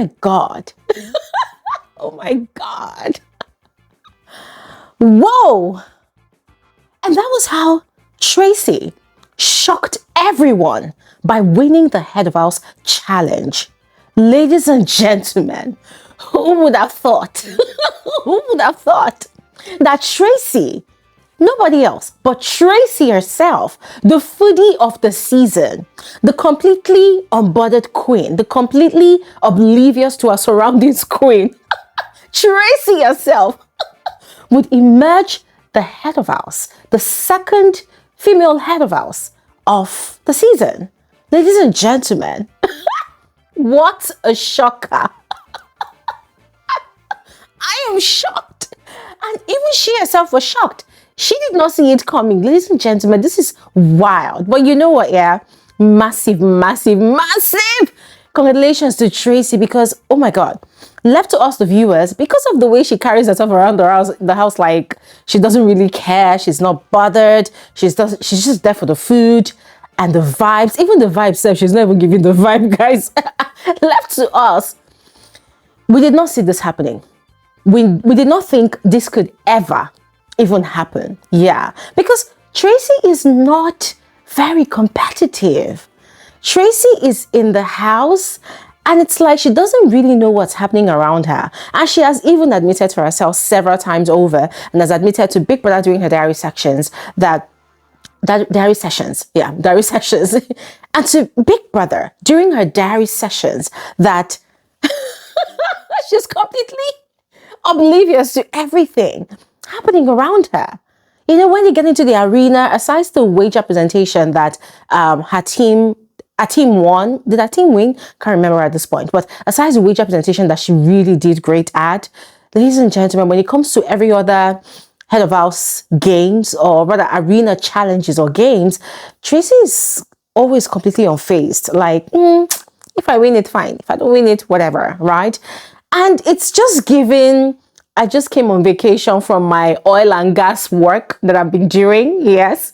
my God. Oh my God. Whoa. And that was how Tracy shocked everyone by winning the Head of House challenge. Ladies and gentlemen, who would have thought? Who would have thought that Tracy, nobody else but Tracy herself, the foodie of the season, the completely unbothered queen, the completely oblivious to her surroundings queen, Tracy herself, would emerge the Head of House, the second female Head of House of the season. Ladies and gentlemen, what a shocker. I am shocked. And even she herself was shocked. She did not see it coming. Ladies and gentlemen, this is wild. But you know what, yeah? Massive, massive, massive congratulations to Tracy, because, oh my God, left to us, the viewers, because of the way she carries herself around the house, like she doesn't really care. She's not bothered. She's just there for the food and the vibes. Even the vibes, she's not even giving the vibe, guys. Left to us, we did not see this happening. We did not think this could ever even happen. Yeah, because Tracy is not very competitive. Tracy is in the house and it's like she doesn't really know what's happening around her. And she has even admitted to herself several times over, and has admitted to Big Brother during her diary sessions diary sessions, and to Big Brother during her diary sessions that she's completely oblivious to everything happening around her. You know, when they get into the arena, aside the wager presentation that her team won. Did her team win? Can't remember at this point. But aside the wager presentation that she really did great at, ladies and gentlemen, when it comes to every other Head of House games, or rather arena challenges or games, Tracy is always completely unfazed. Like, if I win it, fine. If I don't win it, whatever, right? And it's just giving, I just came on vacation from my oil and gas work that I've been doing. Yes.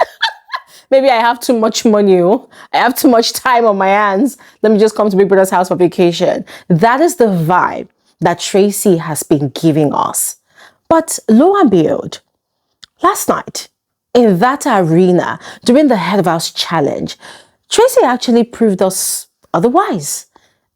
Maybe I have too much money. I have too much time on my hands. Let me just come to Big Brother's house for vacation. That is the vibe that Tracy has been giving us. But lo and behold, last night in that arena during the Head of House challenge, Tracy actually proved us otherwise.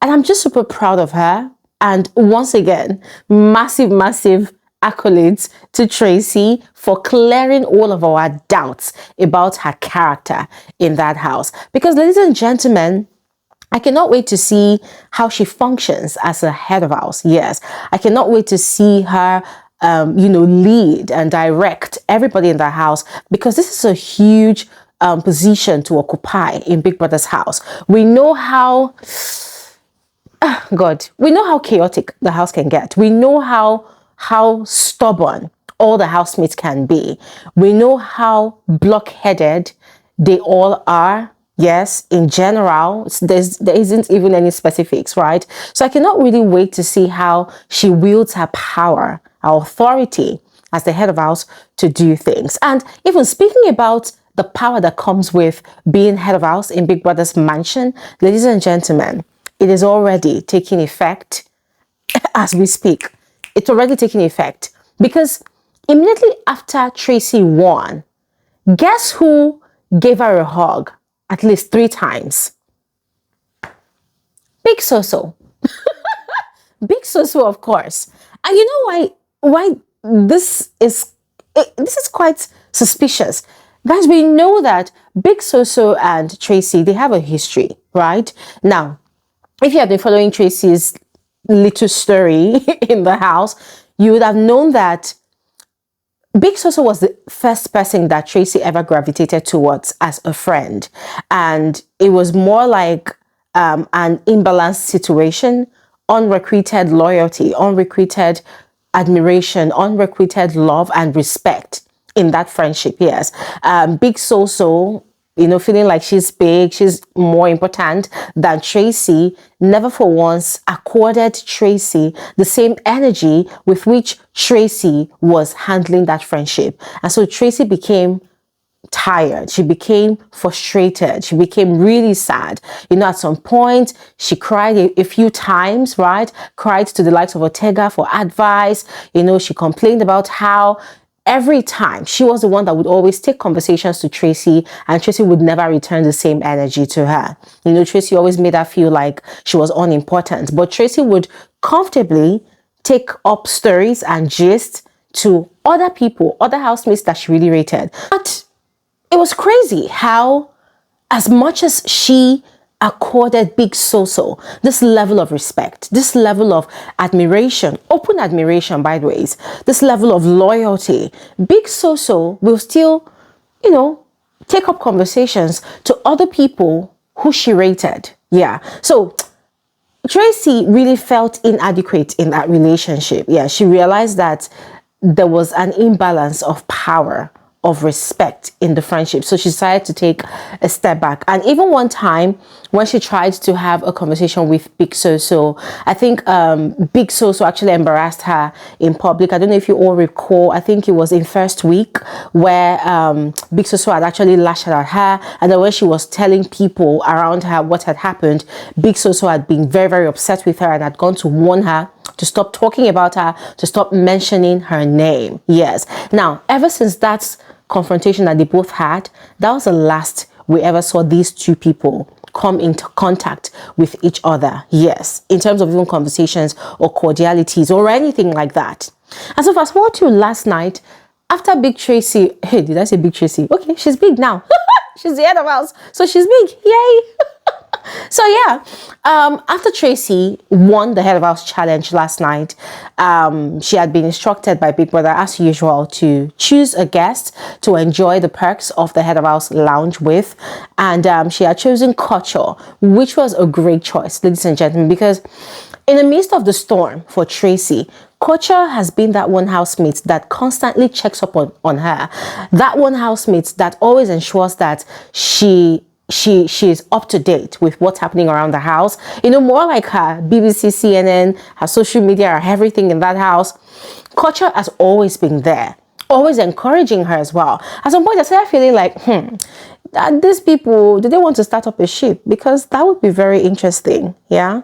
And I'm just super proud of her. And once again, massive, massive accolades to Tracy for clearing all of our doubts about her character in that house. Because, ladies and gentlemen, I cannot wait to see how she functions as a Head of House. Yes, I cannot wait to see her lead and direct everybody in the house, because this is a huge position to occupy in Big Brother's house. We know how we know how chaotic the house can get. We know how stubborn all the housemates can be. We know how blockheaded they all are. Yes, in general, there isn't even any specifics, right? So I cannot really wait to see how she wields her power, her authority as the Head of House to do things. And even speaking about the power that comes with being Head of House in Big Brother's mansion, ladies and gentlemen, it is already taking effect as we speak. It's already taking effect, because immediately after Tracy won, guess who gave her a hug at least 3 times? Big Soso. Big Soso, of course. And you know why this is quite suspicious. Guys, we know that Big Soso and Tracy, they have a history, right? Now, if you have been following Tracy's little story in the house, you would have known that Big Soso was the first person that Tracy ever gravitated towards as a friend. And it was more like an imbalanced situation, unrequited loyalty, unrequited admiration, unrequited love and respect in that friendship. Yes. Big Soso, feeling like she's big, she's more important than Tracy, never for once accorded Tracy the same energy with which Tracy was handling that friendship. And so Tracy became tired. She became frustrated. She became really sad. At some point, she cried a few times, right? Cried to the likes of Ortega for advice. She complained about how every time she was the one that would always take conversations to Tracy, and Tracy would never return the same energy to her. Tracy always made her feel like she was unimportant, but Tracy would comfortably take up stories and gist to other people, other housemates that she really rated. But it was crazy how, as much as she accorded Big Soso this level of respect, this level of admiration, open admiration, by the way, this level of loyalty, Big Soso will still, take up conversations to other people who she rated. Yeah. So Tracy really felt inadequate in that relationship. Yeah. She realized that there was an imbalance of power, of respect in the friendship. So she decided to take a step back. And even one time when she tried to have a conversation with Big Soso, I think Big Soso actually embarrassed her in public. I don't know if you all recall, I think it was in first week where Big Soso had actually lashed out at her. And then when she was telling people around her what had happened, Big Soso had been very, very upset with her and had gone to warn her to stop talking about her, to stop mentioning her name. Yes. Now, ever since that confrontation that they both had, that was the last we ever saw these two people come into contact with each other. Yes. In terms of even conversations or cordialities or anything like that. And so fast forward to last night, after Big Tracy, hey, did I say Big Tracy? Okay, she's big now. She's the head of house. So she's big. Yay. So yeah, after Tracy won the Head of House challenge last night, she had been instructed by Big Brother, as usual, to choose a guest to enjoy the perks of the Head of House lounge with. And she had chosen Culture, which was a great choice, ladies and gentlemen, because in the midst of the storm for Tracy, Culture has been that one housemate that constantly checks up on her. That one housemate that always ensures that she is up to date with what's happening around the house. More like her BBC, CNN, her social media, or everything in that house. Culture has always been there, always encouraging her as well. At some point, I started feeling like, these people, do they want to start up a ship? Because that would be very interesting, yeah?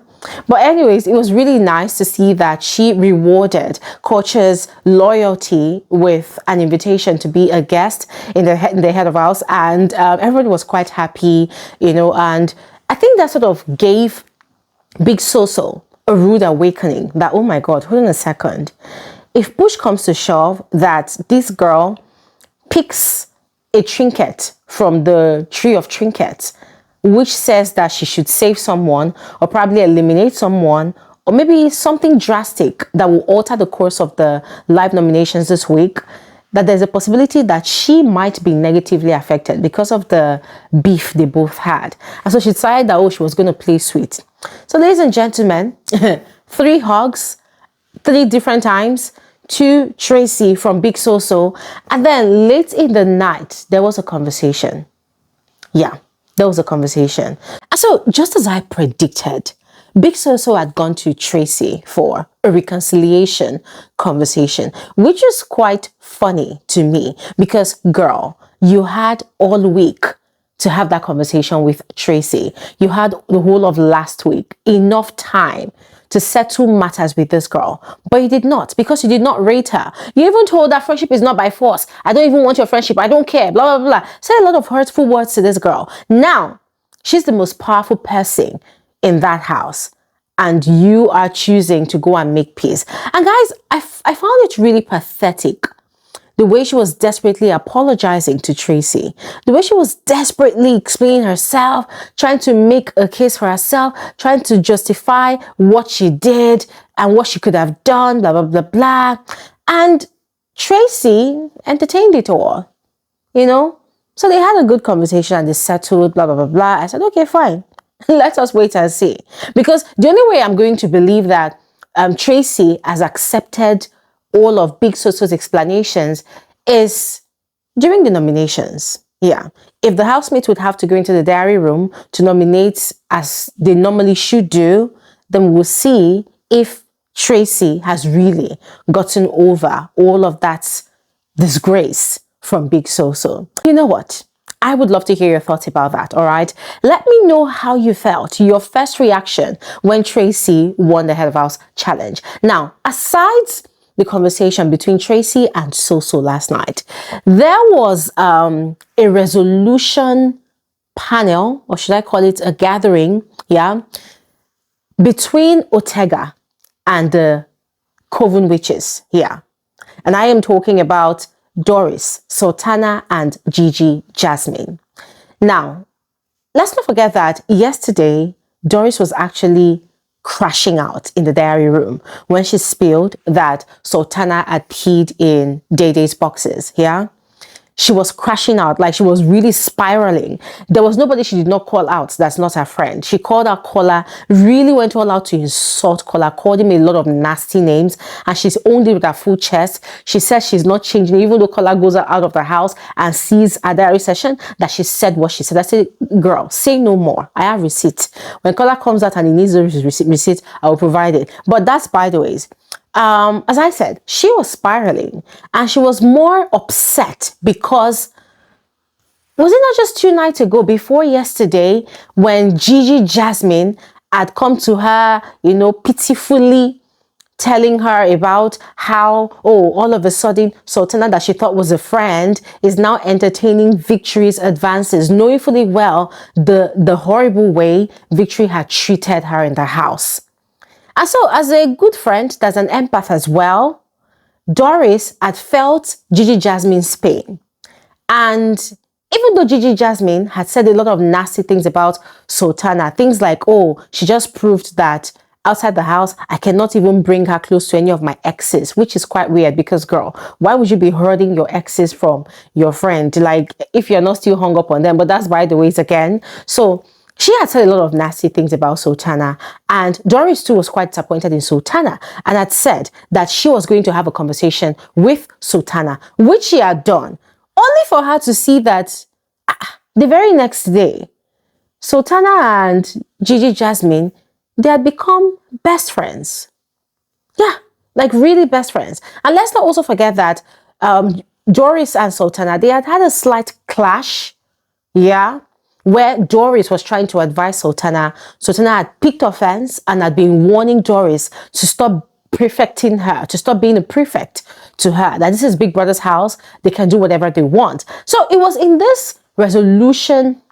But anyways, it was really nice to see that she rewarded Culture's loyalty with an invitation to be a guest in the Head of House, and everyone was quite happy, and I think that sort of gave Big Soso a rude awakening that, oh my God, hold on a second. If push comes to shove that this girl picks a trinket from the tree of trinkets, which says that she should save someone or probably eliminate someone, or maybe something drastic that will alter the course of the live nominations this week, that there's a possibility that she might be negatively affected because of the beef they both had. And so she decided that, she was going to play sweet. So ladies and gentlemen, 3 hugs, 3 different times to Tracy from Big Soso. And then late in the night, there was a conversation. Yeah. There was a conversation. And so, just as I predicted, Big Soso had gone to Tracy for a reconciliation conversation, which is quite funny to me because, girl, you had all week to have that conversation with Tracy. You had the whole of last week, enough time to settle matters with this girl, but you did not, because you did not rate her. You even told her friendship is not by force. I don't even want your friendship. I don't care. Blah, blah, blah. Said a lot of hurtful words to this girl. Now, she's the most powerful person in that house, and you are choosing to go and make peace. And guys, I found it really pathetic. The way she was desperately apologizing to Tracy, the way she was desperately explaining herself, trying to make a case for herself, trying to justify what she did and what she could have done, blah, blah, blah, blah. And Tracy entertained it all, So they had a good conversation and they settled, blah, blah, blah, blah. I said, okay, fine. Let us wait and see. Because the only way I'm going to believe that Tracy has accepted all of Big Soso's explanations is during the nominations. Yeah. If the housemates would have to go into the diary room to nominate as they normally should do, then we'll see if Tracy has really gotten over all of that disgrace from Big So-So. You know what? I would love to hear your thoughts about that, all right? Let me know how you felt, your first reaction when Tracy won the Head of House challenge. Now, aside the conversation between Tracy and So-So last night, there was a resolution panel, or should I call it a gathering, yeah, between Ortega and the Coven witches here. And I am talking about Doris, Sultana, and GIGI Jasmine. Now, let's not forget that yesterday, Doris was actually crashing out in the diary room when she spilled that Sultana had peed in Dede's boxes, yeah? She was crashing out, like she was really spiraling. There was nobody she did not call out that's not her friend. She called out Kola, really went all out to insult Kola, called him a lot of nasty names, and she's owned it with her full chest. She says she's not changing, even though Kola goes out of the house and sees a diary session, that she said what she said. I said, girl, say no more. I have receipt. When Kola comes out and he needs a receipt, I will provide it. But that's by the ways. As I said, she was spiraling and she was more upset because was it not just 2 nights ago before yesterday when GIGI Jasmine had come to her, you know, pitifully telling her about how, oh, all of a sudden Sultana that she thought was a friend is now entertaining Victory's advances, knowing fully well the horrible way Victory had treated her in the house. And so, as a good friend that's an empath as well, Doris had felt GIGI Jasmine's pain. And even though GIGI Jasmine had said a lot of nasty things about Sultana, things like, oh, she just proved that outside the house, I cannot even bring her close to any of my exes, which is quite weird because, girl, why would you be hurting your exes from your friend? Like, if you're not still hung up on them, but that's by the ways again. So, she had said a lot of nasty things about Sultana, and Doris too was quite disappointed in Sultana and had said that she was going to have a conversation with Sultana, which she had done, only for her to see that the very next day, Sultana and GIGI Jasmine, they had become best friends. Yeah, like really best friends. And let's not also forget that Doris and Sultana, they had had a slight clash, yeah, where Doris was trying to advise Sultana. Sultana had picked offense and had been warning Doris to stop prefecting her, to stop being a prefect to her, that this is Big Brother's house, they can do whatever they want. So it was in this resolution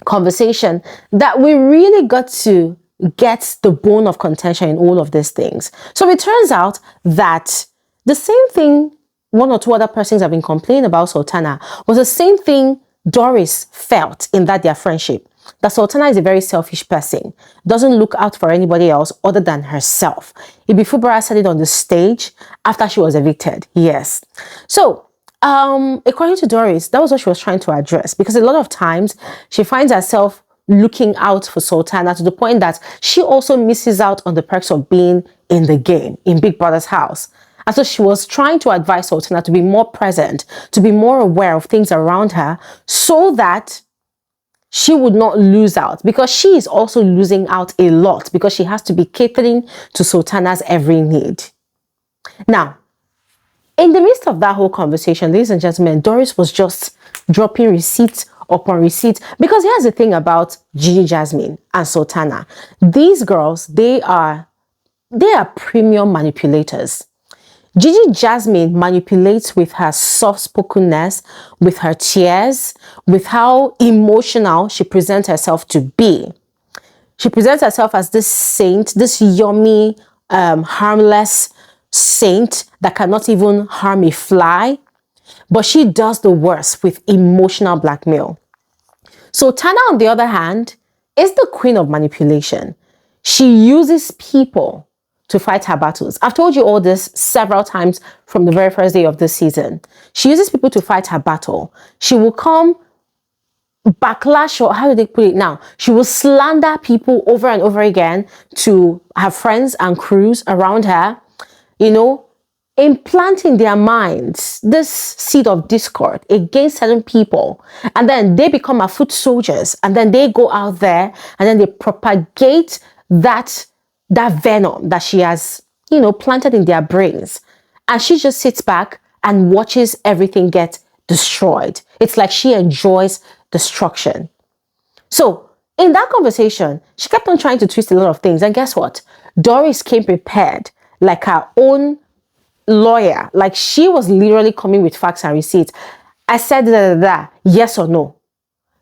conversation that we really got to get the bone of contention in all of these things. So it turns out that the same thing one or two other persons have been complaining about Sultana was the same thing Doris felt in that their friendship. That Sultana is a very selfish person, doesn't look out for anybody else other than herself. Ibi Fubara said it on the stage after she was evicted. Yes. So, according to Doris, that was what she was trying to address, because a lot of times she finds herself looking out for Sultana to the point that she also misses out on the perks of being in the game, in Big Brother's house. And so she was trying to advise Sultana to be more present, to be more aware of things around her, so that she would not lose out, because she is also losing out a lot because she has to be catering to Sultana's every need. Now, in the midst of that whole conversation, ladies and gentlemen, Doris was just dropping receipt upon receipt, because here's the thing about GIGI Jasmine and Sultana. These girls, they are premium manipulators. GIGI Jasmine manipulates with her soft-spokenness, with her tears, with how emotional she presents herself to be. She presents herself as this saint, this yummy, harmless saint that cannot even harm a fly. But she does the worst with emotional blackmail. So Tana, on the other hand, is the queen of manipulation. She uses people to fight her battles. I've told you all this several times from the very first day of this season. She uses people to fight her battle. She will come backlash, or how do they put it now? She will slander people over and over again to her friends and crews around her, you know, implanting their minds this seed of discord against certain people, and then they become her foot soldiers, and then they go out there and then they propagate that venom that she has, you know, planted in their brains. And she just sits back and watches everything get destroyed. It's like she enjoys destruction. So in that conversation, she kept on trying to twist a lot of things. And guess what? Doris came prepared like her own lawyer. Like she was literally coming with facts and receipts. I said yes or no.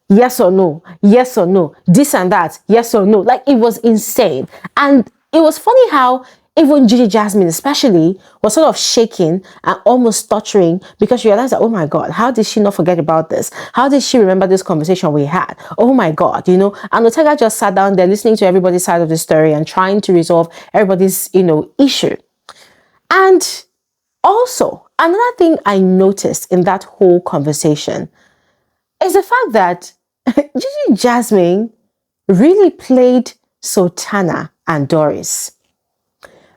Yes or no, yes or no, this and that, yes or no. Like it was insane. And it was funny how even GIGI Jasmine especially was sort of shaking and almost stuttering because she realized that, oh my God, how did she not forget about this? How did she remember this conversation we had? Oh my God, you know, and Ortega just sat down there listening to everybody's side of the story and trying to resolve everybody's, you know, issue. And also, another thing I noticed in that whole conversation is the fact that GIGI Jasmine really played Sultana and Doris.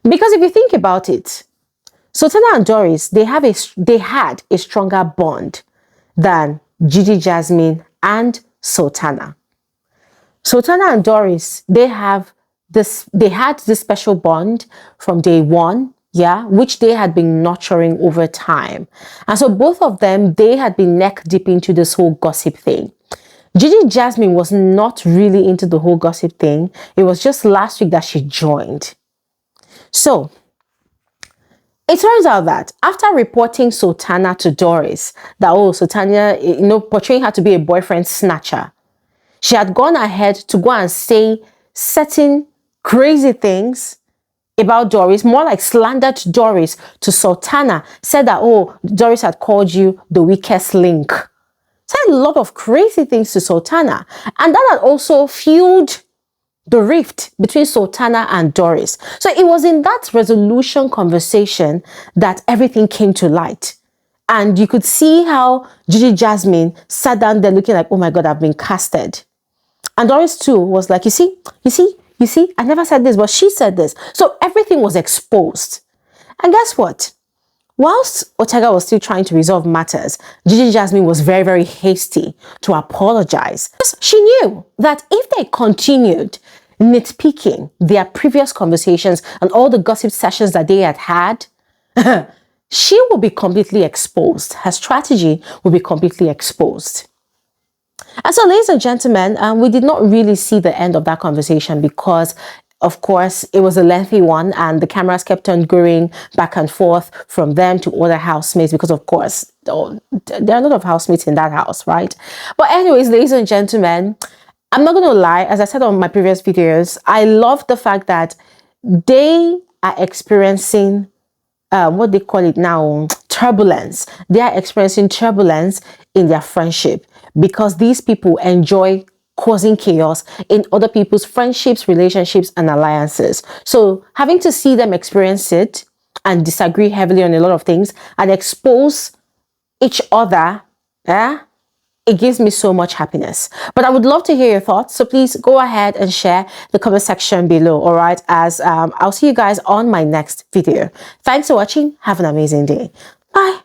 Because if you think about it, Sultana and Doris, they had a stronger bond than GIGI Jasmine and Sultana. Sultana and Doris, they had this special bond from day one, yeah, which they had been nurturing over time. And so both of them, they had been neck deep into this whole gossip thing. GIGI Jasmine was not really into the whole gossip thing. It was just last week that she joined. So it turns out that after reporting Sultana to Doris, that, oh, Sultana, you know, portraying her to be a boyfriend snatcher, she had gone ahead to go and say certain crazy things about Doris, more like slandered Doris to Sultana, said that, oh, Doris had called you the weakest link. Said a lot of crazy things to Sultana. And that had also fueled the rift between Sultana and Doris. So it was in that resolution conversation that everything came to light. And you could see how GIGI Jasmine sat down there looking like, oh my God, I've been casted. And Doris too was like, you see, I never said this, but she said this. So everything was exposed. And guess what? Whilst Ortega was still trying to resolve matters, GIGI Jasmine was very, very hasty to apologize. She knew that if they continued nitpicking their previous conversations and all the gossip sessions that they had, she will be completely exposed. Her strategy will be completely exposed. And so, ladies and gentlemen, we did not really see the end of that conversation because, of course, it was a lengthy one and the cameras kept on going back and forth from them to other housemates because, of course, there are a lot of housemates in that house, right? But anyways, ladies and gentlemen, I'm not going to lie. As I said on my previous videos, I love the fact that they are experiencing what they call it now, turbulence. They are experiencing turbulence in their friendship because these people enjoy causing chaos in other people's friendships, relationships, and alliances. So having to see them experience it and disagree heavily on a lot of things and expose each other, it gives me so much happiness. But I would love to hear your thoughts. So please go ahead and share the comment section below. All right. As I'll see you guys on my next video. Thanks for watching. Have an amazing day. Bye.